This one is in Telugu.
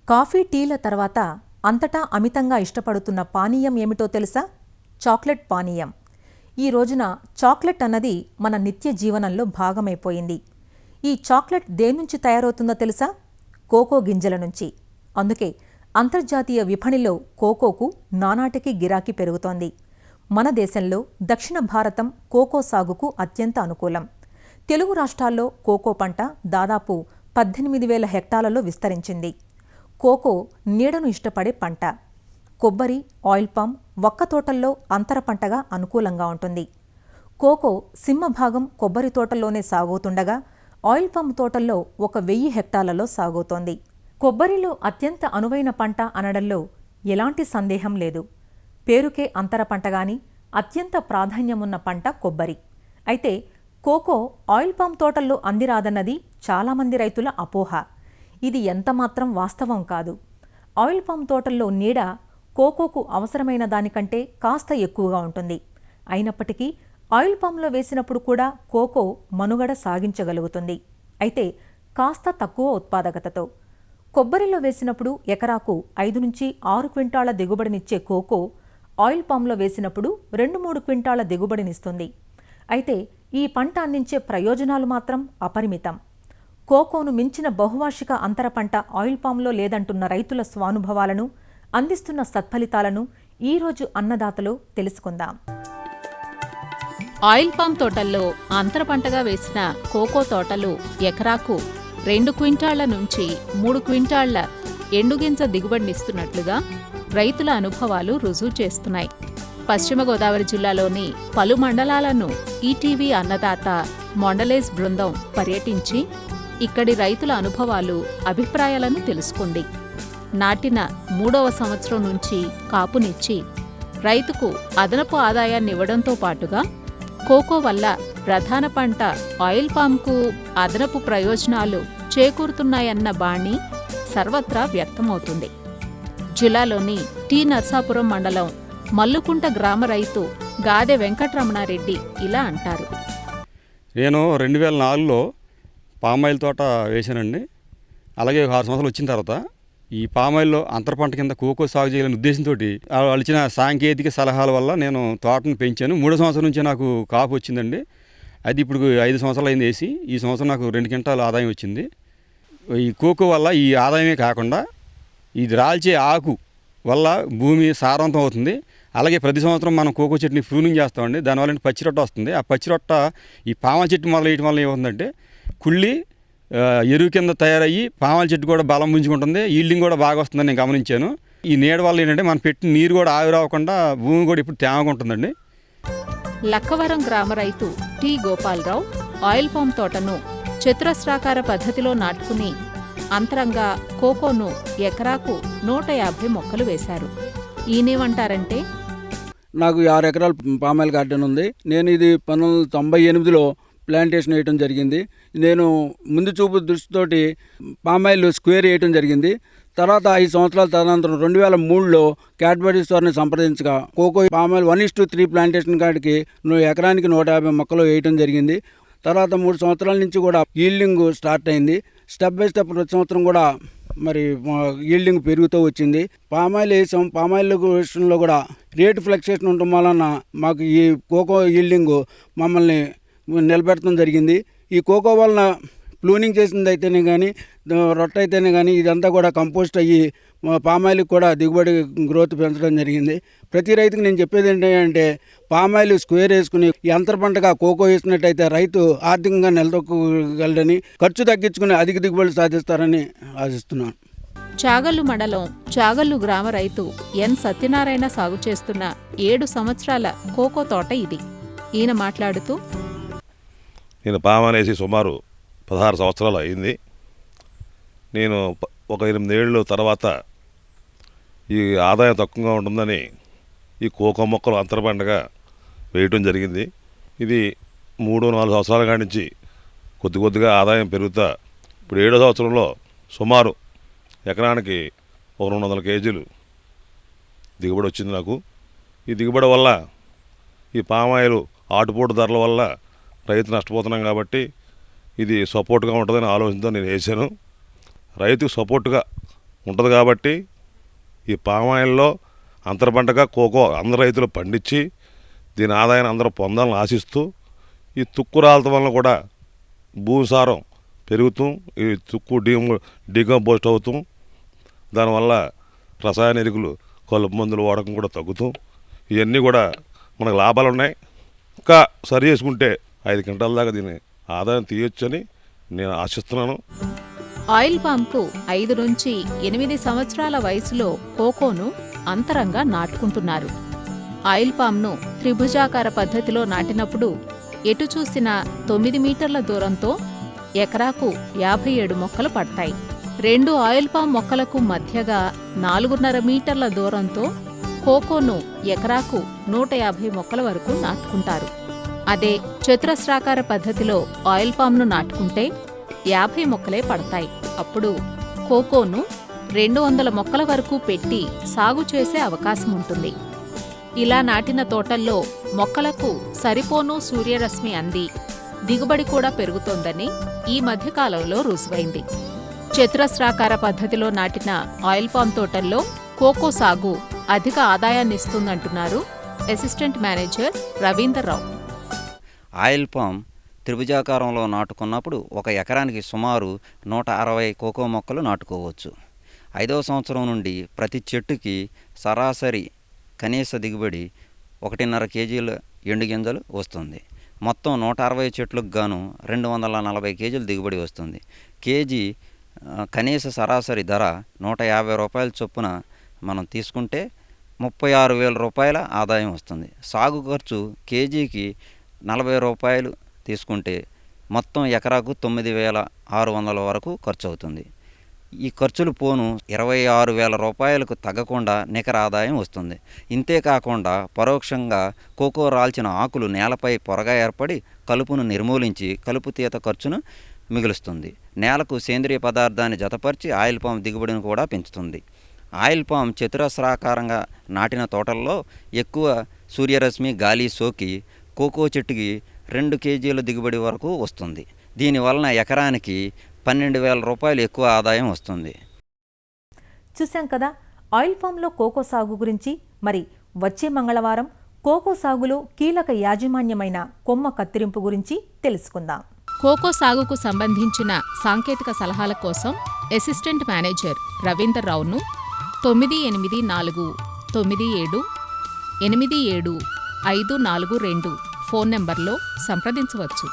కాఫీ, టీల తర్వాత అంతటా అమితంగా ఇష్టపడుతున్న పానీయం ఏమిటో తెలుసా? చాక్లెట్ పానీయం. ఈ రోజున చాక్లెట్ అన్నది మన నిత్య జీవనంలో భాగమైపోయింది. ఈ చాక్లెట్ దేన్నుంచి తయారవుతుందో తెలుసా? కోకో గింజల నుంచి. అందుకే అంతర్జాతీయ విపణిలో కోకోకు నానాటికి గిరాకీ పెరుగుతోంది. మన దేశంలో దక్షిణ భారతం కోకో సాగుకు అత్యంత అనుకూలం. తెలుగు రాష్ట్రాల్లో కోకో పంట దాదాపు 18,000 హెక్టార్లలో విస్తరించింది. కోకో నీడను ఇష్టపడే పంట. కొబ్బరి, ఆయిల్ పామ్, వక్క తోటల్లో అంతర పంటగా అనుకూలంగా ఉంటుంది. కోకో సింహభాగం కొబ్బరి తోటల్లోనే సాగుతుండగా ఆయిల్ పామ్ తోటల్లో 1,000 హెక్టార్లలో సాగుతోంది. కొబ్బరిలో అత్యంత అనువైన పంట అనడంలో ఎలాంటి సందేహం లేదు. పేరుకే అంతర పంటగాని అత్యంత ప్రాధాన్యమున్న పంట కొబ్బరి. అయితే కోకో ఆయిల్ పామ్ తోటల్లో అందిరాదన్నది చాలామంది రైతుల అపోహ. ఇది ఎంతమాత్రం వాస్తవం కాదు. ఆయిల్ పామ్ తోటల్లో నీడ కోకోకు అవసరమైన దానికంటే కాస్త ఎక్కువగా ఉంటుంది. అయినప్పటికీ ఆయిల్ పామ్లో వేసినప్పుడు కూడా కోకో మనుగడ సాగించగలుగుతుంది. అయితే కాస్త తక్కువ ఉత్పాదకతతో. కొబ్బరిలో వేసినప్పుడు ఎకరాకు 5 నుంచి 6 క్వింటాళ్ల దిగుబడినిచ్చే కోకో ఆయిల్ పామ్లో వేసినప్పుడు 2-3 క్వింటాళ్ల దిగుబడినిస్తుంది. అయితే ఈ పంట అందించే ప్రయోజనాలు మాత్రం అపరిమితం. కోకోను మించిన బహువార్షిక అంతర పంట ఆయిల్ పామ్లో లేదంటున్న రైతుల స్వానుభవాలను, అందిస్తున్న సత్ఫలితాలను ఈరోజు అన్నదాతలో తెలుసుకుందాం. ఆయిల్ పామ్ తోటల్లో అంతర పంటగా వేసిన కోకో తోటలు ఎకరాకు 2 క్వింటాళ్ల నుంచి 3 క్వింటాళ్ల ఎండుగింజ దిగుబడినిస్తున్నట్లుగా రైతుల అనుభవాలు రుజువు చేస్తున్నాయి. పశ్చిమ గోదావరి జిల్లాలోని పలు మండలాలను ఈటీవీ అన్నదాత మొండలేజ్ బృందం పర్యటించి ఇక్కడి రైతుల అనుభవాలు, అభిప్రాయాలను తెలుసుకుంది. నాటిన 3వ సంవత్సరం నుంచి కాపునిచ్చి రైతుకు అదనపు ఆదాయాన్ని ఇవ్వడంతో పాటుగా కోకో వల్ల ప్రధాన పంట ఆయిల్ పామ్కు అదనపు ప్రయోజనాలు చేకూరుతున్నాయన్న బాణి సర్వత్రా వ్యక్తమవుతుంది. జిల్లాలోని టి నర్సాపురం మండలం మల్లుకుంట గ్రామ రైతు గాదె వెంకటరమణారెడ్డి ఇలా అంటారు. నేను 2004లో పామాయిల్ తోట వేశానండి. అలాగే 6 సంవత్సరాలు వచ్చిన తర్వాత ఈ పామాయిల్లో అంతర పంట కింద కోకో సాగు చేయాలనే ఉద్దేశంతో వాళ్ళు ఇచ్చిన సాంకేతిక సలహాల వల్ల నేను తోటను పెంచాను. 3వ సంవత్సరం నుంచి నాకు కాపు వచ్చిందండి. అది ఇప్పుడు 5 సంవత్సరాలు అయింది వేసి. ఈ సంవత్సరం నాకు 2 క్వింటాల ఆదాయం వచ్చింది. ఈ కోకో వల్ల ఈ ఆదాయమే కాకుండా ఇది రాల్చే ఆకు వల్ల భూమి సారవంతం అవుతుంది. అలాగే ప్రతి సంవత్సరం మనం కోకో చెట్టుని ప్రూనింగ్ చేస్తామండి. దానివల్ల పచ్చిరొట్ట వస్తుంది. ఆ పచ్చిరొట్ట ఈ పామాయిల్ చెట్టు మొదలు వేయటం వల్ల ఏమవుతుందంటే కుళ్ళి ఎరువు కింద తయారయ్యి పామాయిల్ చెట్టు కూడా బలం పుంజుకుంటుంది. ఈల్డింగ్ కూడా బాగా వస్తుందని నేను గమనించాను. ఈ నీడ వల్ల ఏంటంటే మనం పెట్టిన నీరు కూడా ఆవిరవ్వకుండా భూమి కూడా ఇప్పుడు తేమగా ఉంటుందండి. లక్కవరం గ్రామ రైతు టి గోపాలరావు ఆయిల్ పామ్ తోటను చతురస్రాకార పద్ధతిలో నాటుకుని అంతరంగా కోకోను ఎకరాకు 150 మొక్కలు వేశారు. ఈయనేమంటారంటే, నాకు 6 ఎకరాల పామాయిల్ గార్డెన్ ఉంది. నేను ఇది 1998లో ప్లాంటేషన్ వేయటం జరిగింది. నేను ముందు చూపు దృష్టితోటి పామాయిల్ స్క్వేర్ వేయటం జరిగింది. తర్వాత 5 సంవత్సరాల తదనంతరం 2003లో క్యాడ్బరీ స్టోర్ని సంప్రదించగా కోకో పామాయిల్ 1:3 ప్లాంటేషన్ కాడికి ఎకరానికి 150 మొక్కలు వేయటం జరిగింది. తర్వాత 3 సంవత్సరాల నుంచి కూడా ఈల్డింగ్ స్టార్ట్ అయింది. స్టెప్ బై స్టెప్ ప్రతి సంవత్సరం కూడా మరి ఈల్డింగ్ పెరుగుతూ వచ్చింది. పామాయిల్ వేసాం. పామాయిల్ విషయంలో కూడా రేటు ఫ్లక్చుయేషన్ ఉండటం వలన మాకు ఈ కోకో ఈల్డింగ్ మమ్మల్ని నిలబెట్టడం జరిగింది. ఈ కోకో వలన ప్లూనింగ్ చేసింది అయితేనే కానీ, రొట్టె అయితేనే కానీ ఇదంతా కూడా కంపోస్ట్ అయ్యి పామాయిల్కి కూడా దిగుబడి గ్రోత్ పెంచడం జరిగింది. ప్రతి రైతుకి నేను చెప్పేది ఏంటంటే పామాయిల్ స్క్వేర్ వేసుకుని ఈ అంతర పంటగా కోకో వేసినట్టయితే రైతు ఆర్థికంగా నిలదొక్కగలడని, ఖర్చు తగ్గించుకుని అధిక దిగుబడి సాధిస్తారని ఆశిస్తున్నాను. చాగల్లు మండలం చాగల్లు గ్రామ రైతు ఎన్ సత్యనారాయణ సాగు చేస్తున్న 7 సంవత్సరాల కోకో తోట ఇది. ఈయన మాట్లాడుతూ, నేను పామాయిల్ వేసి సుమారు 16 సంవత్సరాలు అయింది. నేను ఒక 8 ఏళ్ళ తర్వాత ఈ ఆదాయం తక్కువగా ఉంటుందని ఈ కోకో మొక్కలు అంతర పంటగా వేయటం జరిగింది. ఇది 3-4 సంవత్సరాల కాడి నుంచి కొద్దిగా ఆదాయం పెరుగుతా ఇప్పుడు 7వ సంవత్సరంలో సుమారు ఎకరానికి 200 కేజీలు దిగుబడి వచ్చింది నాకు. ఈ దిగుబడి వల్ల ఈ పామాయిల్ ఆటుపోటు ధరల వల్ల రైతు నష్టపోతున్నాం కాబట్టి ఇది సపోర్ట్గా ఉంటుందని ఆలోచనతో నేను వేసాను. రైతుకు సపోర్ట్గా ఉంటుంది కాబట్టి ఈ పామాయిల్లో అంతరపంటగా కోకో అందరు రైతులు పండించి దీని ఆదాయాన్ని అందరూ పొందాలని ఆశిస్తూ ఈ తుక్కు రాలటం వలన కూడా భూసారం పెరుగుతూ ఈ తుక్కు డీకంపోస్ట్ అవుతూ దానివల్ల రసాయన ఎరువులు కలుపు మందులు వాడకం కూడా తగ్గుతూ ఇవన్నీ కూడా మనకు లాభాలు ఉన్నాయి. ఇంకా సరి చేసుకుంటే 5 క్వింటాల దాకా దీన్ని ఆదాయం తీయొచ్చని నేను ఆశిస్తున్నాను. ఆయిల్ పామ్కు 5 నుంచి 8 సంవత్సరాల వయసులో కోకోను అంతరంగా నాటుకుంటున్నారు. ఆయిల్ పామ్ను త్రిభుజాకార పద్ధతిలో నాటినప్పుడు ఎటు చూసినా 9 మీటర్ల దూరంతో ఎకరాకు 57 మొక్కలు పడతాయి. 2 ఆయిల్ పామ్ మొక్కలకు మధ్యగా 4.5 మీటర్ల దూరంతో కోకోను ఎకరాకు 150 మొక్కల వరకు నాటుకుంటారు. అదే చతురస్రాకార పద్ధతిలో ఆయిల్ పామ్ను నాటుకుంటే 50 మొక్కలే పడతాయి. అప్పుడు కోకోను 200 మొక్కల వరకు పెట్టి సాగు చేసే అవకాశం ఉంటుంది. ఇలా నాటిన తోటల్లో మొక్కలకు సరిపోను సూర్యరశ్మి అంది దిగుబడి కూడా పెరుగుతోందని ఈ మధ్యకాలంలో రుజువైంది. చతురస్రాకార పద్ధతిలో నాటిన ఆయిల్ పామ్ తోటల్లో కోకో సాగు అధిక ఆదాయాన్నిస్తుందంటున్నారు assistant manager Ravinder Rao. Oil palm త్రిభుజాకారంలో నాటుకున్నప్పుడు ఒక ఎకరానికి సుమారు 160 కోకో మొక్కలు నాటుకోవచ్చు. 5వ సంవత్సరం నుండి ప్రతి చెట్టుకి సరాసరి కనీస దిగుబడి 1.5 కేజీల ఎండు గింజలు వస్తుంది. మొత్తం 160 చెట్లకు గాను 240 కేజీల దిగుబడి వస్తుంది. కేజీ కనీస సరాసరి ధర 150 రూపాయల చొప్పున మనం తీసుకుంటే 36,000 రూపాయల ఆదాయం వస్తుంది. సాగు ఖర్చు కేజీకి 40 రూపాయలు తీసుకుంటే మొత్తం ఎకరాకు 9,600 వరకు ఖర్చు అవుతుంది. ఈ ఖర్చులు పోను 26,000 రూపాయలకు తగ్గకుండా నికర ఆదాయం వస్తుంది. ఇంతేకాకుండా పరోక్షంగా కోకో రాల్చిన ఆకులు నేలపై పొరగా ఏర్పడి కలుపును నిర్మూలించి కలుపు తీత ఖర్చును మిగులుస్తుంది. నేలకు సేంద్రియ పదార్థాన్ని జతపరిచి ఆయిల్ పామ్ దిగుబడిని కూడా పెంచుతుంది. ఆయిల్ పామ్ చతురస్రాకారంగా నాటిన తోటల్లో ఎక్కువ సూర్యరశ్మి గాలి సోకి కోకో చెట్టుకి 2 కేజీల దిగుబడి వరకు వస్తుంది. దీనివలన ఎకరానికి 12,000 రూపాయలు ఎక్కువ ఆదాయం వస్తుంది. చూశాం కదా ఆయిల్ పామ్లో కోకో సాగు గురించి. మరి వచ్చే మంగళవారం కోకో సాగులో కీలక యాజమాన్యమైన కొమ్మ కత్తిరింపు గురించి తెలుసుకుందాం. కోకో సాగుకు సంబంధించిన సాంకేతిక సలహాల కోసం అసిస్టెంట్ మేనేజర్ రవీందర్రావును 9849787542 ఫోన్ నెంబర్లో సంప్రదించవచ్చు.